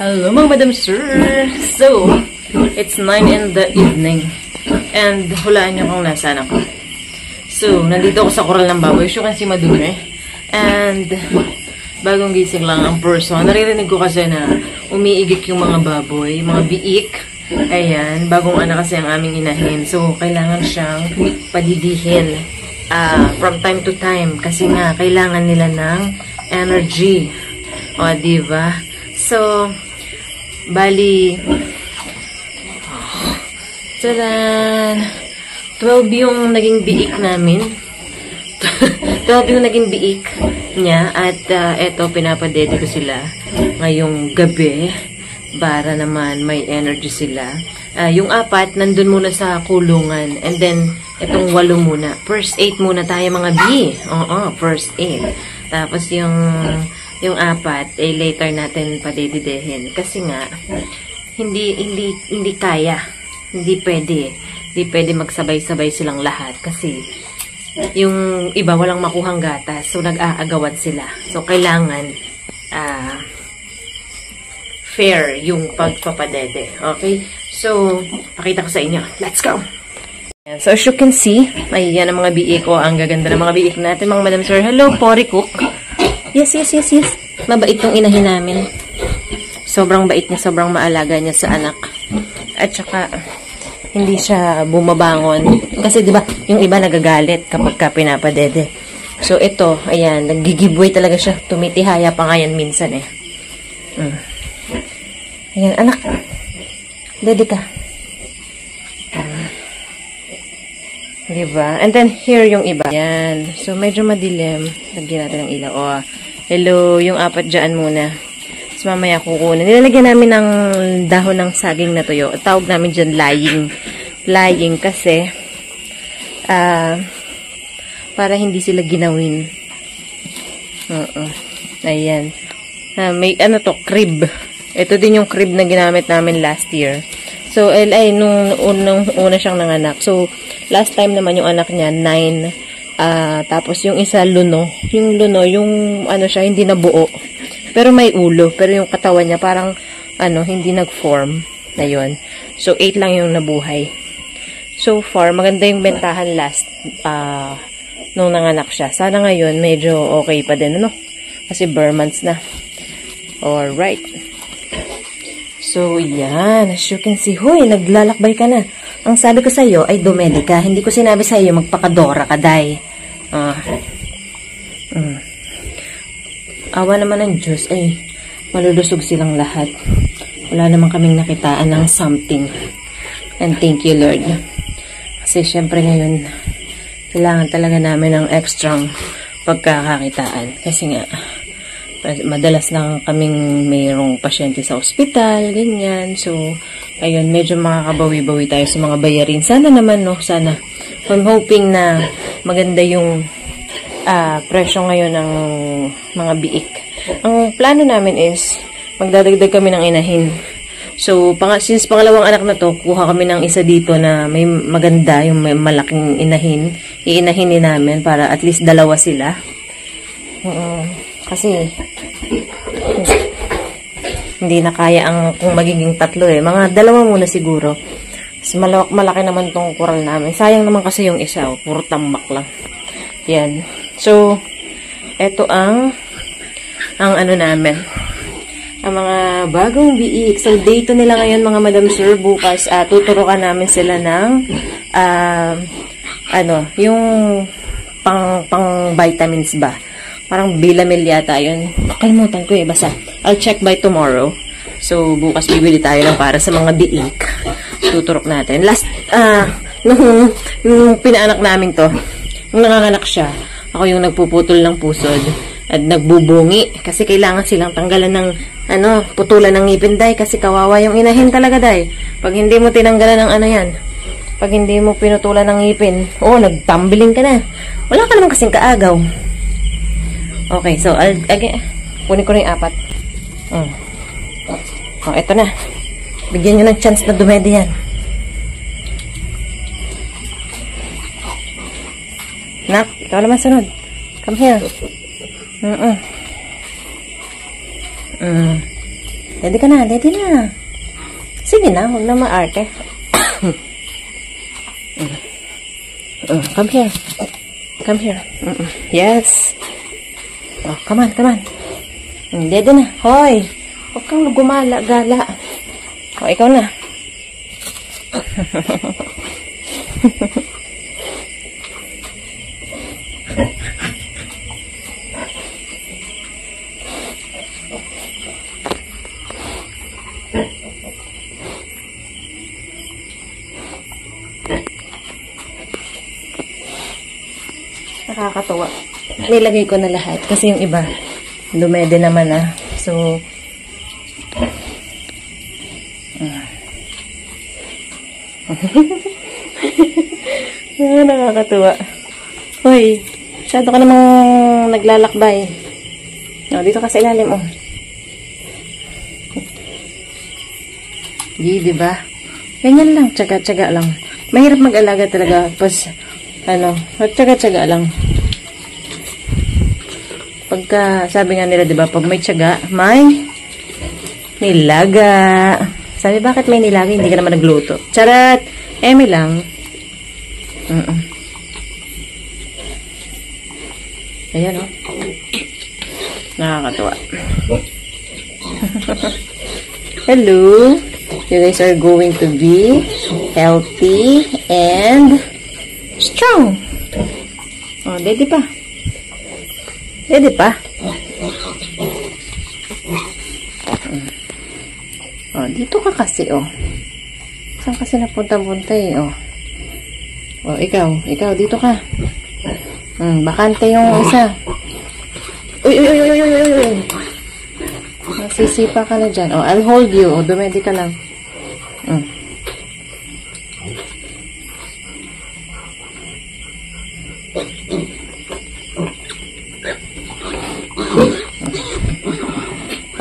Hello mga Madam Sir! So, it's 9 in the evening. And hulaan niyo kung nasaan ako. So, nandito ako sa koral ng baboy. As you can see, madumi. And, bagong gising lang ang person. Naririnig ko kasi na umiigik yung mga baboy, mga biik. Ayan, bagong anak kasi ang aming inahin. So, kailangan siyang padidihin from time to time. Kasi nga, kailangan nila ng energy. O, diba? So, bali, tadan! 12 yung naging biik namin. 12 yung naging biik niya. At eto, pinapadede ko sila ngayong gabi para naman may energy sila. Yung 4, nandun muna sa kulungan. And then, itong 8 muna. First 8 muna tayo mga bi. Oo, first 8. Tapos yung 4, later natin padedehin. Kasi nga, hindi kaya. Hindi pwede magsabay-sabay silang lahat. Kasi, yung iba walang makuhang gatas. So, nag-aagawan sila. So, kailangan, fair yung pagpapadede. Okay? So, pakita ko sa inyo. Let's go! So, as you can see, ayan ang mga biik ko. Ang gaganda ng mga biik natin, mga Madam Sir. Hello, Pori Cook. Yes. Mabait yung inahin namin. Sobrang bait niya, sobrang maalaga niya sa anak. At saka, hindi siya bumabangon. Kasi, di ba, yung iba nagagalit kapag ka pinapadede. So, ito, ayan, nagigibway talaga siya. Tumitihaya pa nga yan minsan eh. Ayan, anak. Dede ka. Diba? And then, here yung iba. Ayan. So, medyo madilim. Lagyan natin ng ilaw. Oh, hello, yung 4 dyan muna. So, mamaya kukunin. Nilalagyan namin ng dahon ng saging na tuyo. Tawag namin dyan lying. Lying kasi para hindi sila ginawin. Ayan. May ano to, crib. Ito din yung crib na ginamit namin last year. So, nung una siyang nanganak. So, last time naman yung anak niya, 9. Tapos yung isa, luno. Yung luno, yung ano siya, hindi nabuo. Pero may ulo. Pero yung katawan niya, parang, hindi nag-form. Na yun. So, 8 lang yung nabuhay. So far, maganda yung bentahan last, nung nanganak siya. Sana ngayon, medyo okay pa din, Kasi bare months na. Alright. So, yan. As you can see, hoy, naglalakbay ka na. Ang sabi ko sa'yo ay dumedi ka. Hindi ko sinabi sa'yo magpakadora ka, day. Awa naman ng Diyos, ay malulusog silang lahat. Wala naman kaming nakitaan ng something. And thank you, Lord. Kasi syempre ngayon, kailangan talaga namin ng extrang pagkakakitaan. Kasi nga, madalas lang kaming mayroong pasyente sa ospital, ganyan. So, ayun, medyo makakabawi-bawi tayo sa mga bayarin. Sana naman, sana. I'm hoping na maganda yung presyo ngayon ng mga biik. Ang plano namin is, magdadagdag kami ng inahin. So, since pangalawang anak na to, kuha kami ng isa dito na may maganda, yung may malaking inahin. Iinahinin namin para at least 2 sila. Kasi, hindi na kaya kung magiging 3 Mga 2 muna siguro. Kasi malaki naman tong kural namin. Sayang naman kasi yung isa, puro tambak lang. Yan. So, eto ang namin. Ang mga bagong biik. So, day 2 nila ngayon, mga Madam Sir. Bukas, tuturukan namin sila ng, yung pang vitamins ba? Parang Bilamil yata yun. Nakalimutan ko basta. I'll check by tomorrow. So, bukas bibili tayo ng para sa mga biik. Tuturok natin. Last, nung pinaanak namin to, nung nanganganak siya, ako yung nagpuputol ng pusod at nagbubungi. Kasi kailangan silang tanggalan ng, putulan ng ngipin, day. Kasi kawawa yung inahin talaga, day. Pag hindi mo tinanggalan ng yan, pag hindi mo pinutulan ng ngipin, nagtumbling ka na. Wala ka naman kasing kaagaw. Okay, so, kunin ko na yung 4. Eto na. Bigyan nyo ng chance na dumedi yan. Nak, ikaw naman sunod. Come here. Ready ka na, ready na. Sige na, huwag na maarte. Come here. Come here. Yes. Oh, come on, come on. Ready na. Hoy, huwag kang gumala-gala. Oh, ikaw na. Nakakatuwa. Nilagay ko na lahat kasi yung iba dumede naman na. So nakakatuwa. Hoy, masyado ka namang naglalakbay. No, dito ka sa ilalim, oh. Diba? Ganyan lang, tsaga-tsaga lang. Mahirap mag-alaga talaga. Pas, tsaga-tsaga lang. Pagka, sabi nga nila, diba, pag may tsaga, may nilaga. Sabi, bakit may nilaga? Hindi ka naman nagluto. Charat! Eme lang. Ayan, oh. Nakakatuwa. Hello. You guys are going to be healthy and strong. Oh, ready pa. Ready pa. Oh, dito ka kasi, oh. Saan kasi napunta-punta, eh, oh. Oh, ikaw, dito ka. Bakante yung isa. Uy. Masisipa ka na dyan. Oh, I'll hold you. Oh, dumedi ka lang.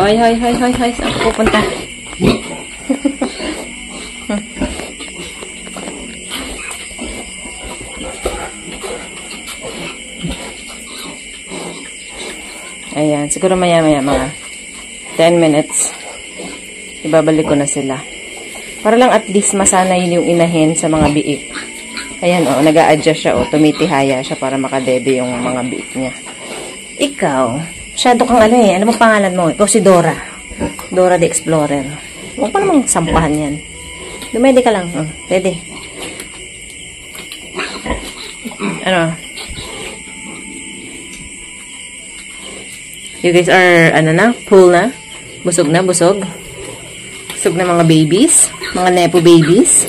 Hoy. Saan ka pupunta? Ayan. Siguro maya-maya mga 10 minutes. Ibabalik ko na sila. Para lang at least masanay yung inahin sa mga biik. Ayan, oh. Nag-a-adjust siya, oh. Tumitihaya siya para makadede yung mga biik niya. Ikaw, masyado kang ano, eh. Ano bang pangalan mo? Ikaw si Dora. Dora the Explorer. Huwag pa namang sampahan yan. Dumede ka lang. Pwede. Ano? You guys are, full na? Busog na, busog? Busog na mga babies? Mga nepo babies?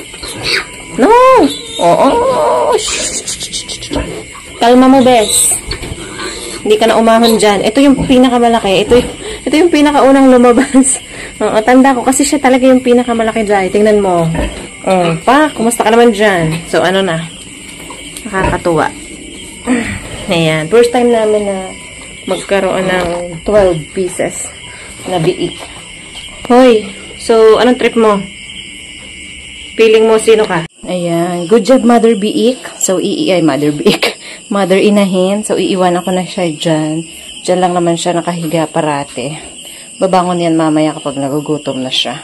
No! Oo! Kalma mo, bes. Hindi ka na umahon dyan. Ito yung pinakamalaki. Ito yung pinakaunang lumabas. Tanda ko kasi siya talaga yung pinakamalaki dyan. Tingnan mo. Kumusta ka naman dyan? So, ano na? Nakakatuwa. Ayan. First time namin na magkaroon ng 12 pieces na biik. Hoy, so anong trip mo? Feeling mo sino ka? Ayan, good job Mother Biik. So Mother Biik. Mother Inahin. So iiwan ako na siya dyan. Dyan lang naman siya nakahiga parate. Babangon yan mamaya kapag nagugutom na siya.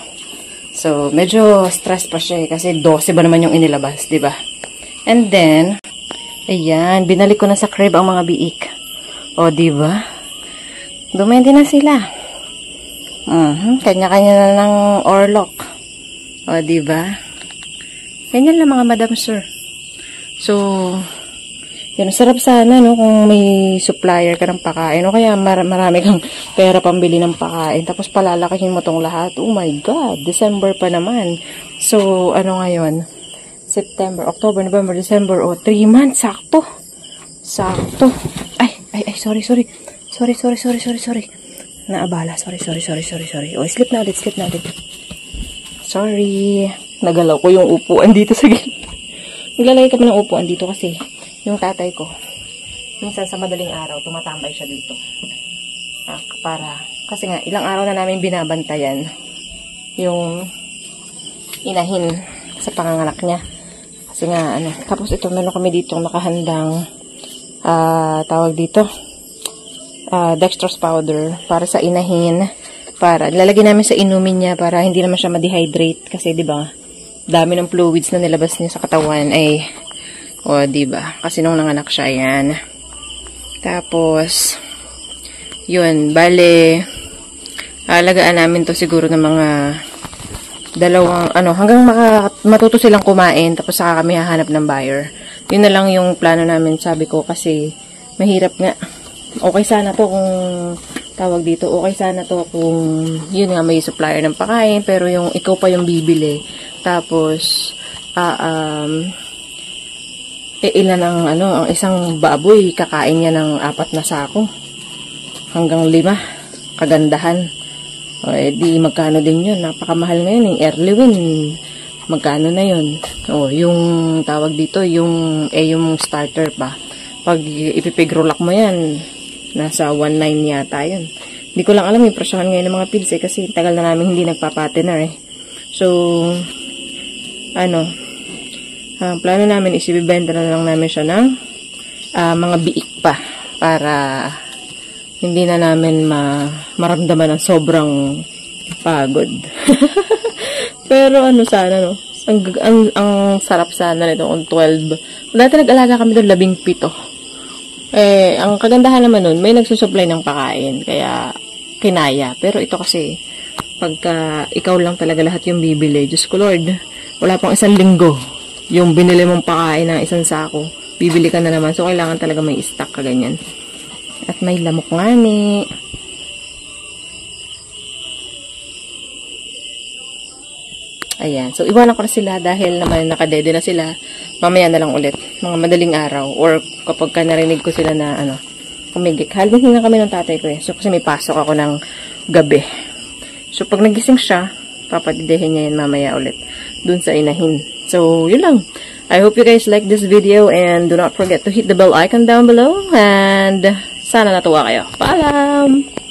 So medyo stress pa siya kasi 12 ba naman yung inilabas, di ba? And then, ayan, binalik ko na sa crib ang mga biik. O, diba? Dumedi na sila. Kanya-kanya na ng orlok. O, diba? Ganyan lang mga madam, sir. So, yan. Sarap sana, no? Kung may supplier ka ng pakain. O kaya marami kang pera pambili ng pakain. Tapos palalakihin mo tong lahat. Oh my God! December pa naman. So, ano ngayon? September, October, November, December. O, 3 months. Sakto. Sakto. Ay, sorry. Naabala. Sorry. Oh, sleep na ulit. Sorry. Nagalaw ko yung upuan dito sa gilid. Naglalagay kami ng upuan dito kasi yung tatay ko, minsan sa madaling araw, tumatambay siya dito. Kasi nga, ilang araw na namin binabantayan yung inahin sa panganganak niya. Kasi nga, tapos ito, meron kami dito nakahandang tawag dito, dextrose powder para sa inahin. Para, lalagyan namin sa inumin niya para hindi naman siya ma-dehydrate. Kasi, di ba, dami ng fluids na nilabas niya sa katawan ay, o, di ba, kasi nung nanganak siya, ayan. Tapos, yun, bale, alagaan namin to siguro ng mga dalawang, hanggang matuto silang kumain, tapos saka kami hahanap ng buyer. Yun na lang yung plano namin, sabi ko, kasi mahirap nga. Okay sana to kung tawag dito, okay sana to kung yun nga may supplier ng pakain, pero yung ikaw pa yung bibili. Tapos ilan ang isang baboy kakain niya ng 4 na sako hanggang 5 kagandahan. O di magkano din yun, napakamahal ngayon yung early win, magkano na yun. O yung tawag dito, yung starter pa, pag ipipigrolak mo yan, nasa 1.9 yata yun. Hindi ko lang alam yung presyohan ngayon ng mga pids kasi tagal na namin hindi nagpa-patiner So, plano namin is ibibenta na lang namin siya ng mga biik pa para hindi na namin maramdaman ng sobrang pagod. Pero sana ang sarap sana nito kung 12. Dati nag-alaga kami doon 17. Ang kagandahan naman nun, may nagsusupply ng pakain, kaya kinaya. Pero ito kasi, pagka ikaw lang talaga lahat yung bibili, Diyos ko Lord, wala pang 1 linggo, yung binili mong pakain ng 1 sako, bibili ka na naman. So, kailangan talaga may stock ka ganyan. At may lamok nga ni. Ayan. So, iwanan ko na sila dahil naman nakadede na sila. Mamaya na lang ulit. Mga madaling araw. Or kapag ka narinig ko sila na kumigik. Halin na kami ng tatay ko So, kasi may pasok ako ng gabi. So, pag nagising siya, papadidehin niya yan mamaya ulit. Dun sa inahin. So, yun lang. I hope you guys like this video and do not forget to hit the bell icon down below. And sana natuwa kayo. Paalam!